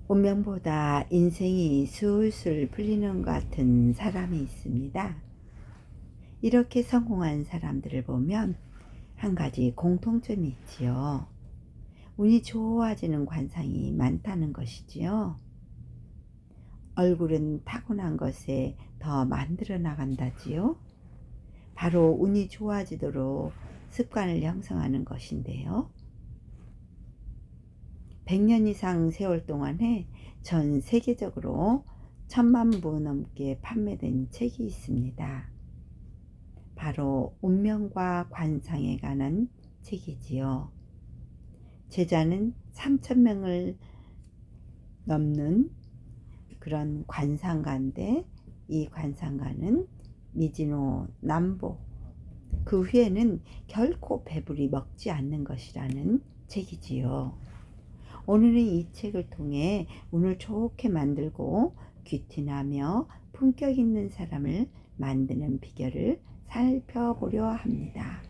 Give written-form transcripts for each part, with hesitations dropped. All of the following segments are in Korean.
운명보다 인생이 술술 풀리는 것 같은 사람이 있습니다. 이렇게 성공한 사람들을 보면 한 가지 공통점이 있지요. 운이 좋아지는 관상이 많다는 것이지요. 얼굴은 타고난 것에 더 만들어 나간다지요. 바로 운이 좋아지도록 습관을 형성하는 것인데요. 100년 이상 세월 동안에 전 세계적으로 1000만 부 넘게 판매된 책이 있습니다. 바로 운명과 관상에 관한 책이지요. 제자는 3000명을 넘는 그런 관상가인데, 이 관상가는 미즈노 남보, 그 후에는 결코 배불리 먹지 않는 것이라는 책이지요. 오늘은 이 책을 통해 운을 좋게 만들고 귀티나며 품격 있는 사람을 만드는 비결을 살펴보려 합니다.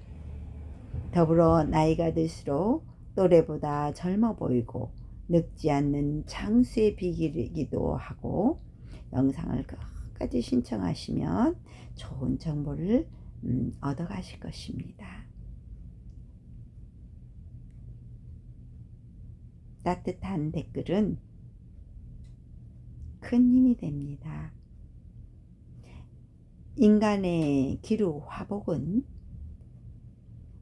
더불어 나이가 들수록 또래보다 젊어 보이고 늙지 않는 장수의 비결이기도 하고, 영상을 끝까지 신청하시면 좋은 정보를 얻어가실 것입니다. 따뜻한 댓글은 큰 힘이 됩니다. 인간의 기루 화복은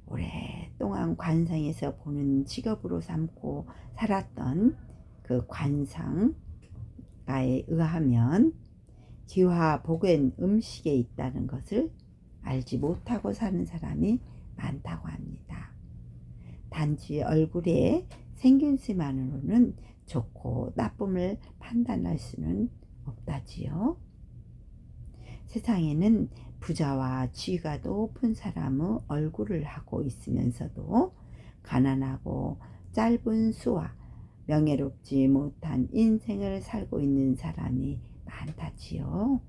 오랫동안 관상에서 보는 직업으로 삼고 살았던 그 관상가에 의하면 기와 복은 음식에 있다는 것을 알지 못하고 사는 사람이 많다고 합니다. 단지 얼굴에 생김새만으로는 좋고 나쁨을 판단할 수는 없다지요. 세상에는 부자와 지위가 높은 사람의 얼굴을 하고 있으면서도 가난하고 짧은 수와 명예롭지 못한 인생을 살고 있는 사람이 많다지요.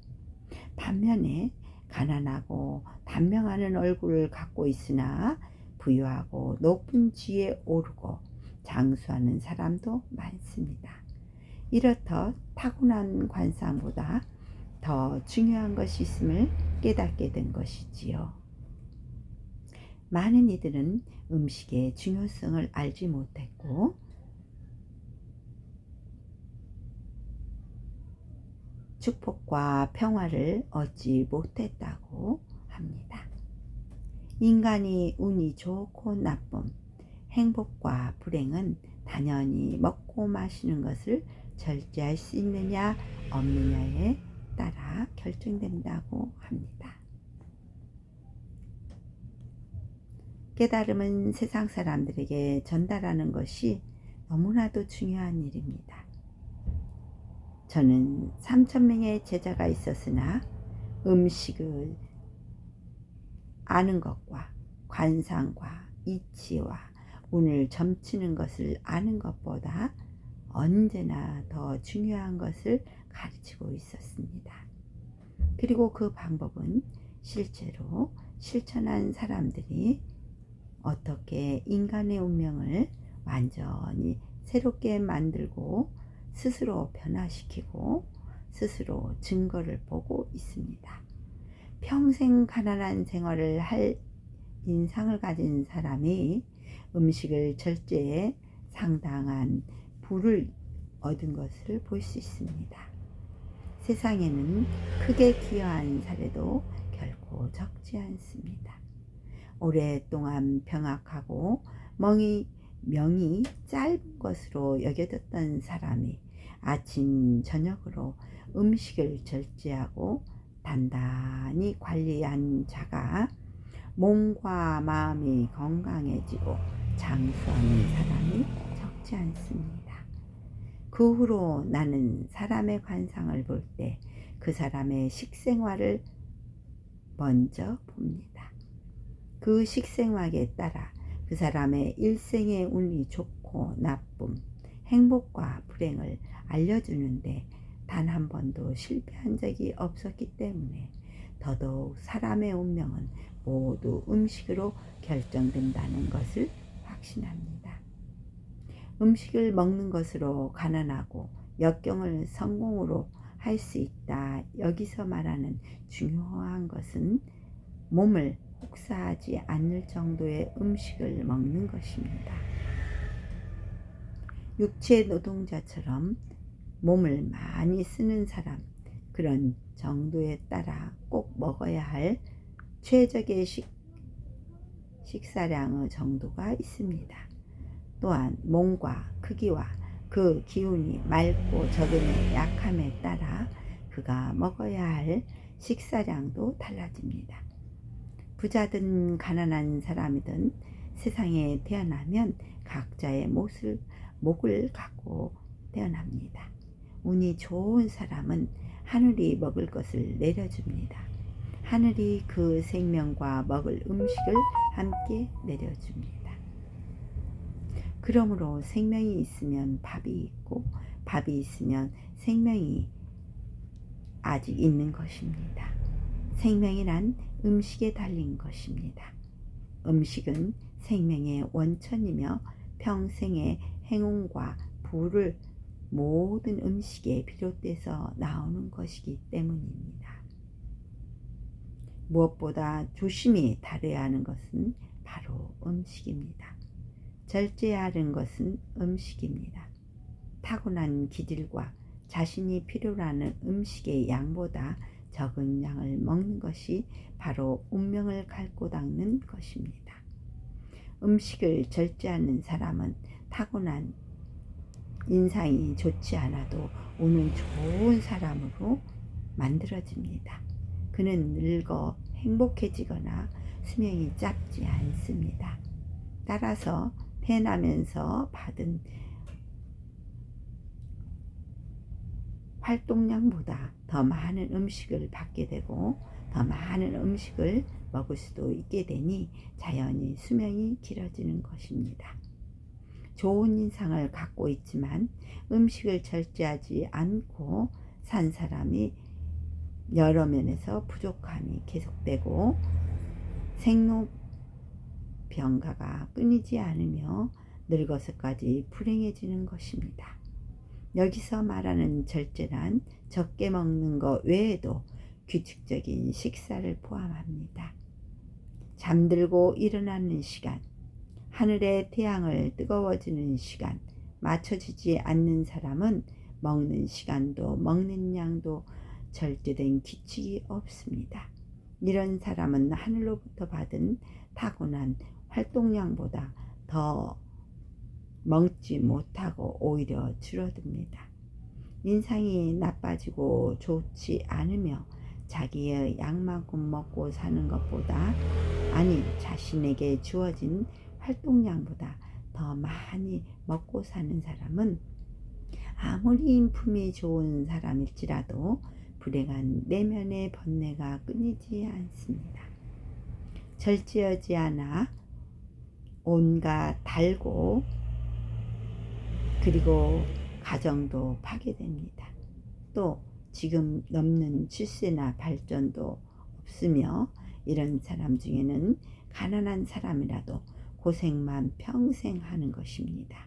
반면에 가난하고 단명하는 얼굴을 갖고 있으나 부유하고 높은 지위에 오르고 장수하는 사람도 많습니다. 이렇듯 타고난 관상보다 더 중요한 것이 있음을 깨닫게 된 것이지요. 많은 이들은 음식의 중요성을 알지 못했고 축복과 평화를 얻지 못했다고 합니다. 인간이 운이 좋고 나쁨, 행복과 불행은 당연히 먹고 마시는 것을 절제할 수 있느냐 없느냐에 따라 결정된다고 합니다. 깨달음은 세상 사람들에게 전달하는 것이 너무나도 중요한 일입니다. 저는 3000명의 제자가 있었으나 음식을 아는 것과 관상과 이치와 운을 점치는 것을 아는 것보다 언제나 더 중요한 것을 가르치고 있었습니다. 그리고 그 방법은 실제로 실천한 사람들이 어떻게 인간의 운명을 완전히 새롭게 만들고 스스로 변화시키고 스스로 증거를 보고 있습니다. 평생 가난한 생활을 할 인상을 가진 사람이 음식을 절제해 상당한 부를 얻은 것을 볼 수 있습니다. 세상에는 크게 기여한 사례도 결코 적지 않습니다. 오랫동안 병약하고 명이 짧은 것으로 여겨졌던 사람이 아침 저녁으로 음식을 절제하고 단단히 관리한 자가 몸과 마음이 건강해지고 장수하는 사람이 적지 않습니다. 그 후로 나는 사람의 관상을 볼 때 그 사람의 식생활을 먼저 봅니다. 그 식생활에 따라 그 사람의 일생의 운이 좋고 나쁨, 행복과 불행을 알려주는데 단 한 번도 실패한 적이 없었기 때문에 더더욱 사람의 운명은 모두 음식으로 결정된다는 것을 확신합니다. 음식을 먹는 것으로 가난하고 역경을 성공으로 할 수 있다. 여기서 말하는 중요한 것은 몸을 혹사하지 않을 정도의 음식을 먹는 것입니다. 육체 노동자처럼 몸을 많이 쓰는 사람, 그런 정도에 따라 꼭 먹어야 할 최적의 식사량의 정도가 있습니다. 또한 몸과 크기와 그 기운이 맑고 적음의 약함에 따라 그가 먹어야 할 식사량도 달라집니다. 부자든 가난한 사람이든 세상에 태어나면 각자의 목을 갖고 태어납니다. 운이 좋은 사람은 하늘이 먹을 것을 내려줍니다. 하늘이 그 생명과 먹을 음식을 함께 내려줍니다. 그러므로 생명이 있으면 밥이 있고 밥이 있으면 생명이 아직 있는 것입니다. 생명이란 음식에 달린 것입니다. 음식은 생명의 원천이며 평생의 행운과 부를 모든 음식에 비롯돼서 나오는 것이기 때문입니다. 무엇보다 조심히 다뤄야 하는 것은 바로 음식입니다. 절제하는 것은 음식입니다. 타고난 기질과 자신이 필요로 하는 음식의 양보다 적은 양을 먹는 것이 바로 운명을 갈고 닦는 것입니다. 음식을 절제하는 사람은 타고난 인상이 좋지 않아도 운은 좋은 사람으로 만들어집니다. 그는 늙어 행복해지거나 수명이 짧지 않습니다. 따라서 태어나면서 받은 활동량보다 더 많은 음식을 받게 되고 더 많은 음식을 먹을 수도 있게 되니 자연히 수명이 길어지는 것입니다. 좋은 인상을 갖고 있지만 음식을 절제하지 않고 산 사람이 여러 면에서 부족함이 계속되고 생로병가가 끊이지 않으며 늙어서까지 불행해지는 것입니다. 여기서 말하는 절제란 적게 먹는 것 외에도 규칙적인 식사를 포함합니다. 잠들고 일어나는 시간, 하늘의 태양을 뜨거워지는 시간 맞춰지지 않는 사람은 먹는 시간도 먹는 양도 절제된 규칙이 없습니다. 이런 사람은 하늘로부터 받은 타고난 활동량보다 더 먹지 못하고 오히려 줄어듭니다. 인상이 나빠지고 좋지 않으며 자기의 양만큼 먹고 사는 것보다 아니 자신에게 주어진 활동량보다 더 많이 먹고 사는 사람은 아무리 인품이 좋은 사람일지라도 불행한 내면의 번뇌가 끊이지 않습니다. 절제하지 않아 온갖 달고 그리고 가정도 파괴됩니다. 또 지금 넘는 출세나 발전도 없으며 이런 사람 중에는 가난한 사람이라도 고생만 평생 하는 것입니다.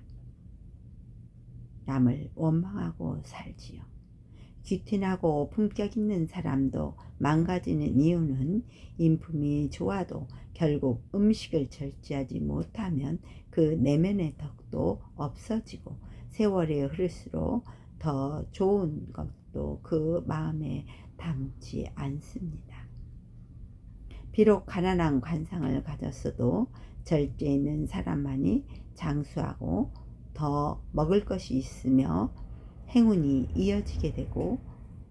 남을 원망하고 살지요. 귀티나고 품격 있는 사람도 망가지는 이유는 인품이 좋아도 결국 음식을 절제하지 못하면 그 내면의 덕도 없어지고 세월이 흐를수록 더 좋은 것도 그 마음에 담지 않습니다. 비록 가난한 관상을 가졌어도 절제 있는 사람만이 장수하고 더 먹을 것이 있으며 행운이 이어지게 되고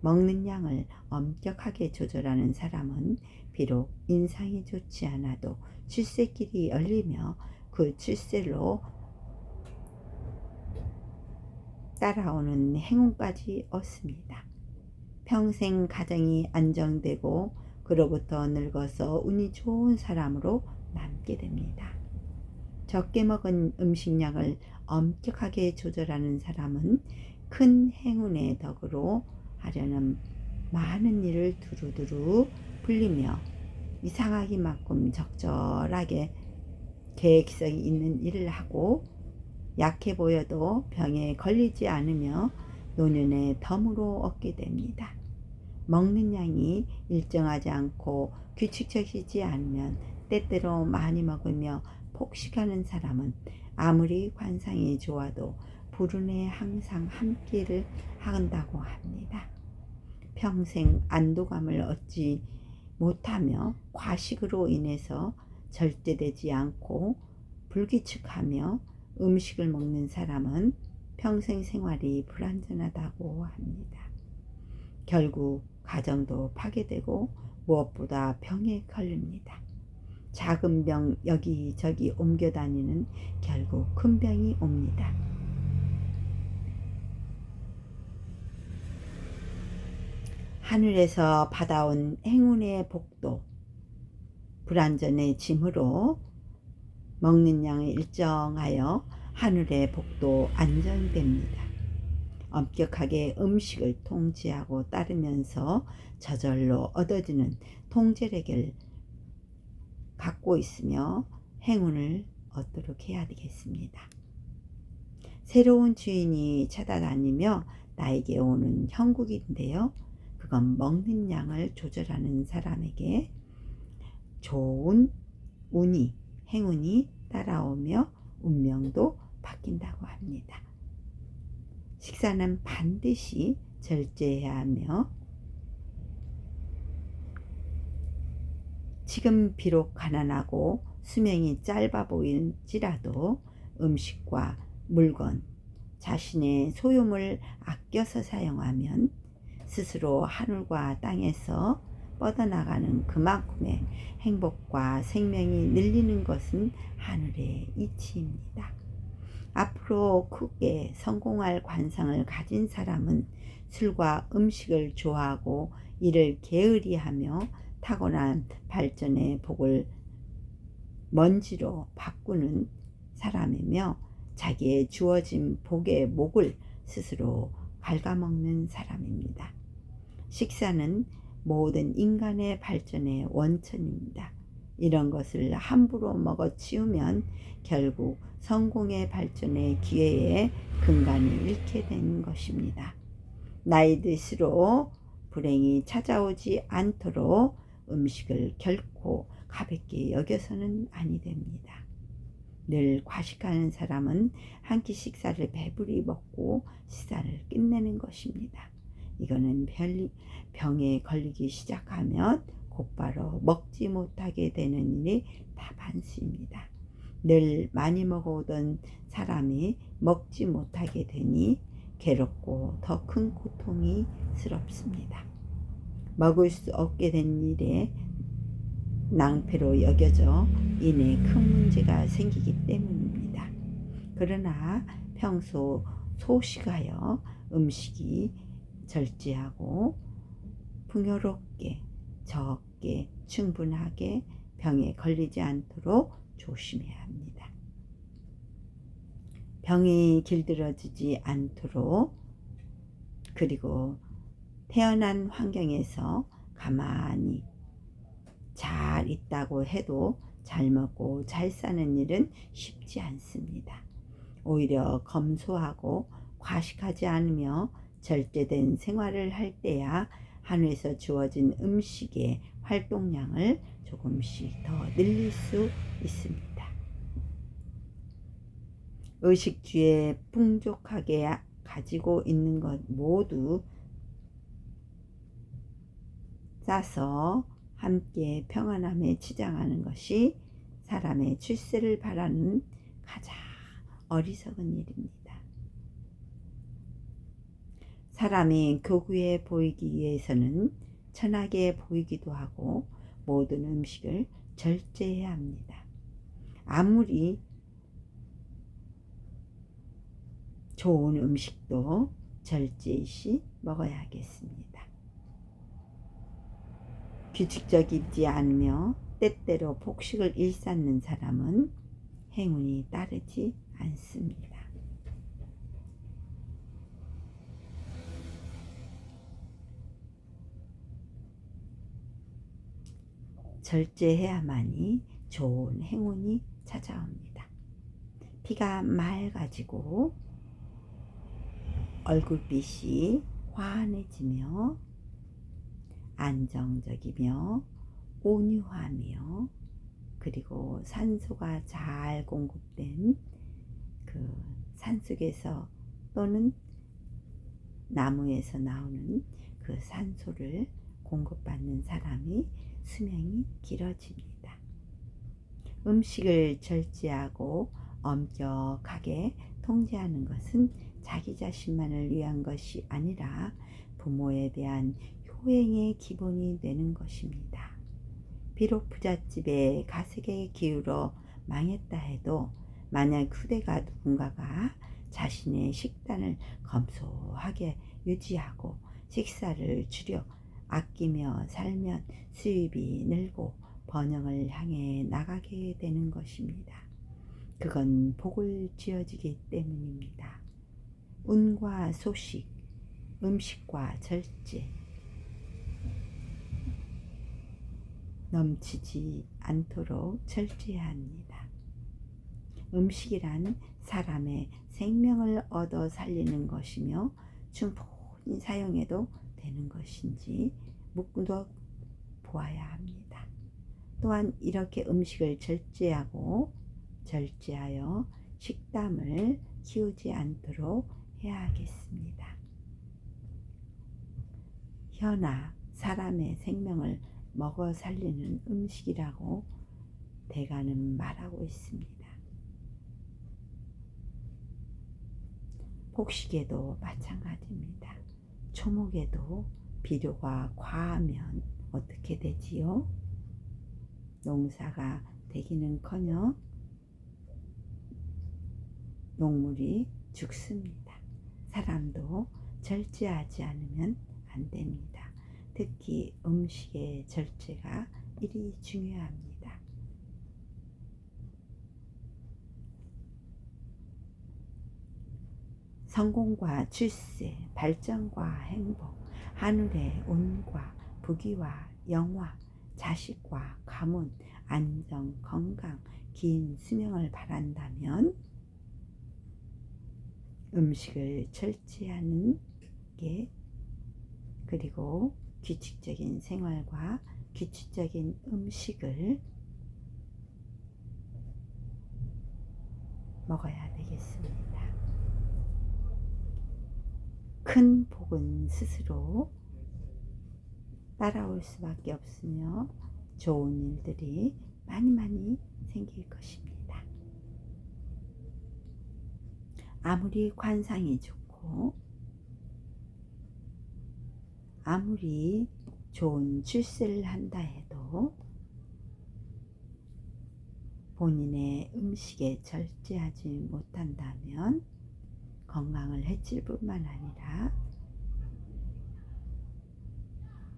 먹는 양을 엄격하게 조절하는 사람은 비록 인상이 좋지 않아도 출세길이 열리며 그 출세로 따라오는 행운까지 얻습니다. 평생 가정이 안정되고 그로부터 늙어서 운이 좋은 사람으로 남게 됩니다. 적게 먹은 음식량을 엄격하게 조절하는 사람은 큰 행운의 덕으로 하려는 많은 일을 두루두루 불리며 이상하기만큼 적절하게 계획성이 있는 일을 하고 약해 보여도 병에 걸리지 않으며 노년의 덤으로 얻게 됩니다. 먹는 양이 일정하지 않고 규칙적이지 않으면 때때로 많이 먹으며 폭식하는 사람은 아무리 관상이 좋아도 불운에 항상 함께를 한다고 합니다. 평생 안도감을 얻지 못하며 과식으로 인해서 절제되지 않고 불규칙하며 음식을 먹는 사람은 평생 생활이 불완전하다고 합니다. 결국 가정도 파괴되고 무엇보다 병에 걸립니다. 작은 병 여기저기 옮겨 다니는 결국 큰 병이 옵니다. 하늘에서 받아온 행운의 복도, 불완전의 짐으로 먹는 양을 일정하여 하늘의 복도 안정됩니다. 엄격하게 음식을 통제하고 따르면서 저절로 얻어지는 통제력을 갖고 있으며 행운을 얻도록 해야 되겠습니다. 새로운 주인이 찾아다니며 나에게 오는 형국인데요. 그건 먹는 양을 조절하는 사람에게 좋은 운이, 행운이 따라오며 운명도 바뀐다고 합니다. 식사는 반드시 절제해야 하며 지금 비록 가난하고 수명이 짧아 보일지라도 음식과 물건, 자신의 소유물 아껴서 사용하면 스스로 하늘과 땅에서 뻗어나가는 그만큼의 행복과 생명이 늘리는 것은 하늘의 이치입니다. 앞으로 크게 성공할 관상을 가진 사람은 술과 음식을 좋아하고 이를 게으리하며 타고난 발전의 복을 먼지로 바꾸는 사람이며 자기의 주어진 복의 목을 스스로 갉아먹는 사람입니다. 식사는 모든 인간의 발전의 원천입니다. 이런 것을 함부로 먹어치우면 결국 성공의 발전의 기회에 근간을 잃게 되는 것입니다. 나이 들수록 불행이 찾아오지 않도록 음식을 결코 가볍게 여겨서는 아니 됩니다. 늘 과식하는 사람은 한 끼 식사를 배부리 먹고 식사를 끝내는 것입니다. 이거는 병에 걸리기 시작하면 곧바로 먹지 못하게 되는 일이 다반수입니다. 늘 많이 먹어오던 사람이 먹지 못하게 되니 괴롭고 더 큰 고통이 스럽습니다. 먹을 수 없게 된 일에 낭패로 여겨져 이내 큰 문제가 생기기 때문입니다. 그러나 평소 소식하여 음식이 절제하고 풍요롭게 적게 충분하게 병에 걸리지 않도록 조심해야 합니다. 병이 길들여지지 않도록 그리고 태어난 환경에서 가만히 잘 있다고 해도 잘 먹고 잘 사는 일은 쉽지 않습니다. 오히려 검소하고 과식하지 않으며 절제된 생활을 할 때야 하늘에서 주어진 음식의 활동량을 조금씩 더 늘릴 수 있습니다. 의식주에 풍족하게 가지고 있는 것 모두 싸서 함께 평안함에 치장하는 것이 사람의 출세를 바라는 가장 어리석은 일입니다. 사람이 교구에 보이기 위해서는 천하게 보이기도 하고 모든 음식을 절제해야 합니다. 아무리 좋은 음식도 절제시 먹어야 하겠습니다. 규칙적이지 않으며 때때로 폭식을 일삼는 사람은 행운이 따르지 않습니다. 절제해야만이 좋은 행운이 찾아옵니다. 피가 맑아지고 얼굴빛이 환해지며 안정적이며 온유하며 그리고 산소가 잘 공급된 그 산속에서 또는 나무에서 나오는 그 산소를 공급받는 사람이 수명이 길어집니다. 음식을 절제하고 엄격하게 통제하는 것은 자기 자신만을 위한 것이 아니라 부모에 대한 효행의 기본이 되는 것입니다. 비록 부잣집에 가색에 기울어 망했다 해도 만약 후대가 누군가가 자신의 식단을 검소하게 유지하고 식사를 줄여 아끼며 살면 수입이 늘고 번영을 향해 나가게 되는 것입니다. 그건 복을 지어주기 때문입니다. 운과 소식, 음식과 절제, 넘치지 않도록 절제해야 합니다. 음식이란 사람의 생명을 얻어 살리는 것이며 충분히 사용해도 되는 것인지 묻어 보아야 합니다. 또한 이렇게 음식을 절제하여 식담을 키우지 않도록 해야 하겠습니다. 혀나 사람의 생명을 먹어 살리는 음식이라고 대가는 말하고 있습니다. 곡식에도 마찬가지입니다. 초목에도 비료가 과하면 어떻게 되지요? 농사가 되기는커녕 농물이 죽습니다. 사람도 절제하지 않으면 안 됩니다. 특히 음식의 절제가 이리 중요합니다. 성공과 출세, 발전과 행복, 하늘의 운과 부귀와 영화, 자식과 가문, 안정, 건강, 긴 수명을 바란다면 음식을 절제하는 게 그리고 규칙적인 생활과 규칙적인 음식을 먹어야 되겠습니다. 큰 복은 스스로 따라올 수밖에 없으며 좋은 일들이 많이 생길 것입니다. 아무리 관상이 좋고 아무리 좋은 출세를 한다 해도 본인의 음식에 절제하지 못한다면 건강을 해칠 뿐만 아니라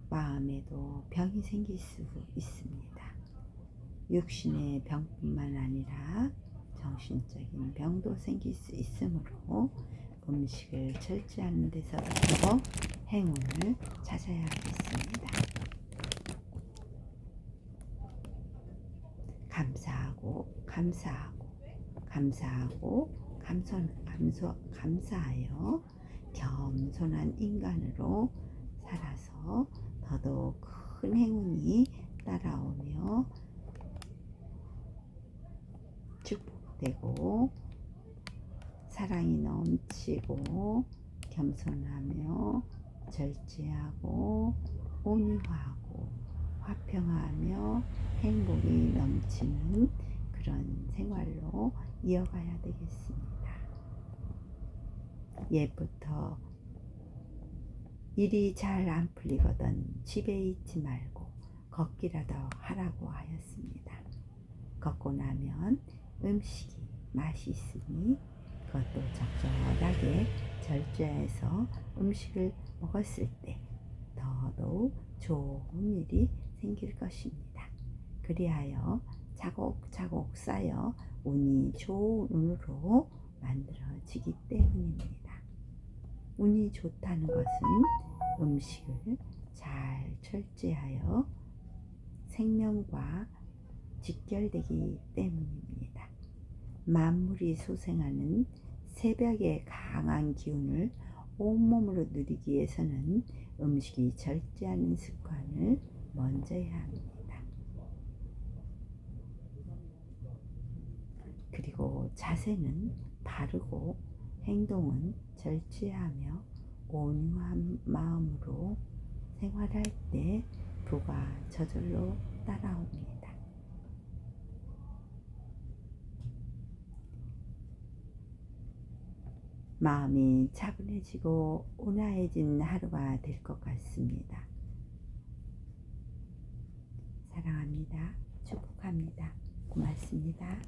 마음에도 병이 생길 수 있습니다. 육신의 병뿐만 아니라 정신적인 병도 생길 수 있으므로 음식을 절제하는 데서부터 행운을 찾아야 하겠습니다. 감사하여 겸손한 인간으로 살아서 더더욱 큰 행운이 따라오며 축복되고 사랑이 넘치고 겸손하며 절제하고 온유하고 화평하며 행복이 넘치는 그런 생활로 이어가야 되겠습니다. 옛부터 일이 잘 안 풀리거든 집에 있지 말고 걷기라도 하라고 하였습니다. 걷고 나면 음식이 맛이 있으니 그것도 적절하게 절제해서 음식을 먹었을 때 더더욱 좋은 일이 생길 것입니다. 그리하여 차곡차곡 쌓여 운이 좋은 운으로 만들어지기 때문입니다. 운이 좋다는 것은 음식을 잘 절제하여 생명과 직결되기 때문입니다. 만물이 소생하는 새벽의 강한 기운을 온몸으로 누리기 위해서는 음식이 절제하는 습관을 먼저 해야 합니다. 그리고 자세는 바르고 행동은 절제하며 온유한 마음으로 생활할 때 부가 저절로 따라옵니다. 마음이 차분해지고 온화해진 하루가 될 것 같습니다. 사랑합니다. 축복합니다. 고맙습니다.